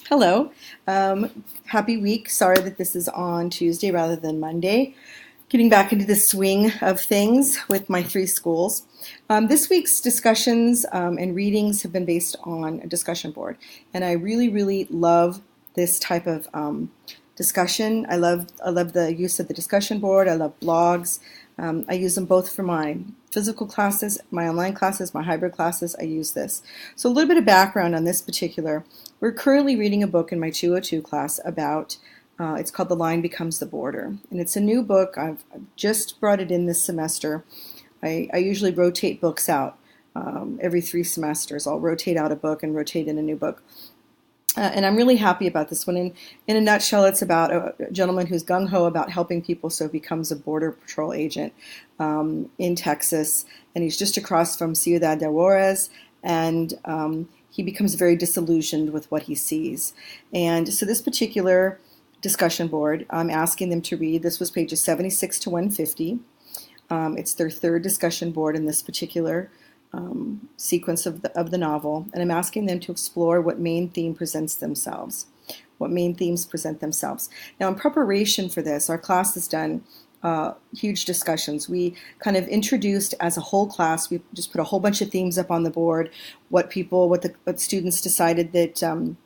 Hello. Happy week. Sorry that this is on Tuesday rather than Monday. Getting back into the swing of things with my three schools. This week's discussions and readings have been based on a discussion board, and I really love this type of discussion. I love the use of the discussion board. I love blogs. I use them both for my physical classes, my online classes, my hybrid classes. I use this. So a little bit of background on this particular. We're currently reading a book in my 202 class about, it's called The Line Becomes the Border. And it's a new book. I've just brought it in this semester. I usually rotate books out every 3 semesters. I'll rotate out a book and rotate in a new book. And I'm really happy about this one. In a nutshell, it's about a gentleman who's gung-ho about helping people, so he becomes a border patrol agent in Texas. And he's just across from Ciudad de Juarez, and he becomes very disillusioned with what he sees. And so this particular discussion board, I'm asking them to read. This was pages 76 to 150. It's their third discussion board in this particular sequence of the novel, and I'm asking them to explore what main theme presents themselves, what main themes present themselves. Now, in preparation for this, our class has done huge discussions. We kind of introduced as a whole class, we just put a whole bunch of themes up on the board, what students decided that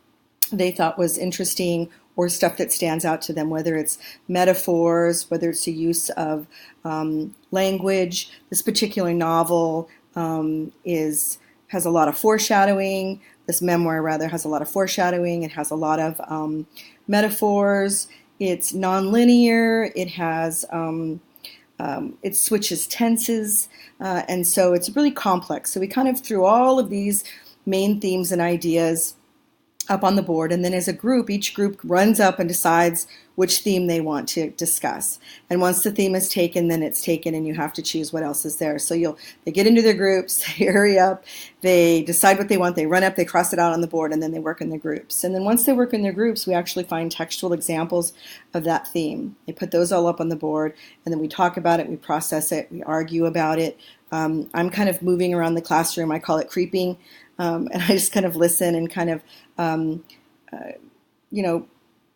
they thought was interesting, or stuff that stands out to them, whether it's metaphors, whether it's the use of language. This particular novel has a lot of foreshadowing. This memoir, rather, has a lot of foreshadowing. It has a lot of metaphors. It's nonlinear. It has it switches tenses, and so it's really complex. So we kind of threw all of these main themes and ideas up on the board, and then as a group, each group runs up and decides which theme they want to discuss. And once the theme is taken, then it's taken, and you have to choose what else is there. So they get into their groups, they hurry up, they decide what they want, they run up, they cross it out on the board, and then they work in their groups. And then once they work in their groups, we actually find textual examples of that theme. They put those all up on the board, and then we talk about it, we process it, we argue about it. I'm kind of moving around the classroom. I call it creeping. And I just kind of listen and kind of,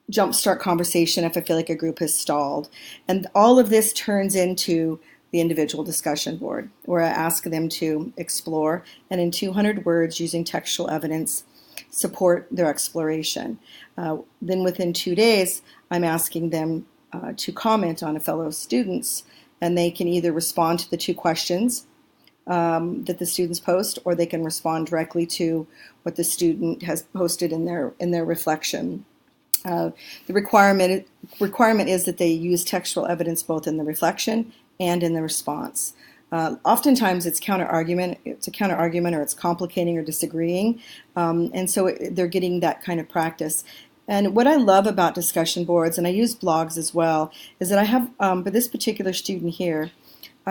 jumpstart conversation if I feel like a group has stalled. And all of this turns into the individual discussion board, where I ask them to explore and in 200 words, using textual evidence, support their exploration. Then within 2 days, I'm asking them to comment on a fellow student's, and they can either respond to the 2 questions that the students post, or they can respond directly to what the student has posted in their reflection. The requirement is that they use textual evidence both in the reflection and in the response. Oftentimes it's counter-argument, or it's complicating or disagreeing, and so they're getting that kind of practice. And what I love about discussion boards, and I use blogs as well, is that I have, for this particular student here,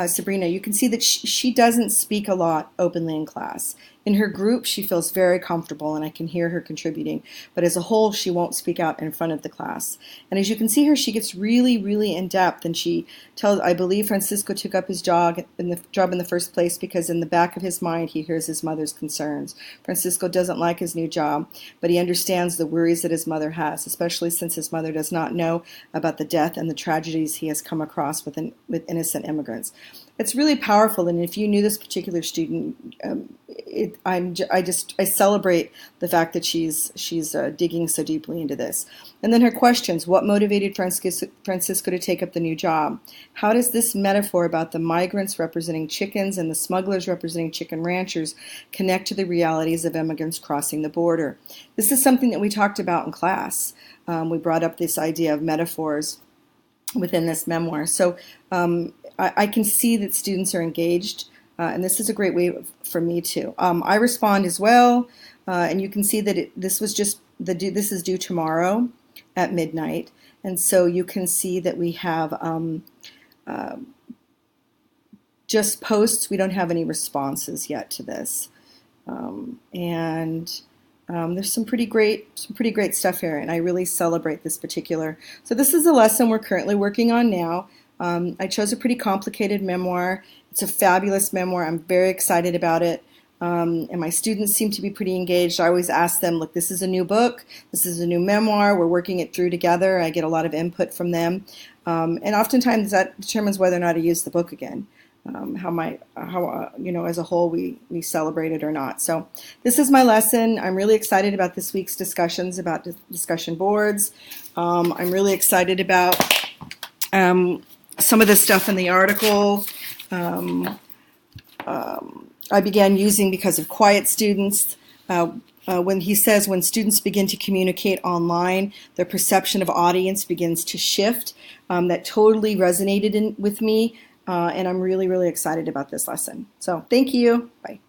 Sabrina, you can see that she doesn't speak a lot openly in class. In her group, she feels very comfortable, and I can hear her contributing. But as a whole, she won't speak out in front of the class. And as you can see her, she gets really in depth, and she tells, I believe Francisco took up his job in the first place because in the back of his mind, he hears his mother's concerns. Francisco doesn't like his new job, but he understands the worries that his mother has, especially since his mother does not know about the death and the tragedies he has come across with innocent immigrants. It's really powerful, and if you knew this particular student, I celebrate the fact that she's digging so deeply into this. And then her questions: what motivated Francisco to take up the new job? How does this metaphor about the migrants representing chickens and the smugglers representing chicken ranchers connect to the realities of immigrants crossing the border? This is something that we talked about in class. We brought up this idea of metaphors within this memoir. So I can see that students are engaged, and this is a great way for me too. I respond as well, and you can see that this is due tomorrow at midnight, and so you can see that we have just posts. We don't have any responses yet to this, and there's some pretty great stuff here, and I really celebrate this particular. So this is a lesson we're currently working on now. I chose a pretty complicated memoir. It's a fabulous memoir. I'm very excited about it. and my students seem to be pretty engaged. I always ask them, look, this is a new book, this is a new memoir, we're working it through together. I get a lot of input from them, and oftentimes that determines whether or not I use the book again. As a whole we celebrate it or not. So this is my lesson. I'm really excited about this week's discussions about discussion boards. I'm really excited about some of the stuff in the article. I began using because of quiet students. When he says when students begin to communicate online, their perception of audience begins to shift. That totally resonated with me, and I'm really, really excited about this lesson. So thank you. Bye.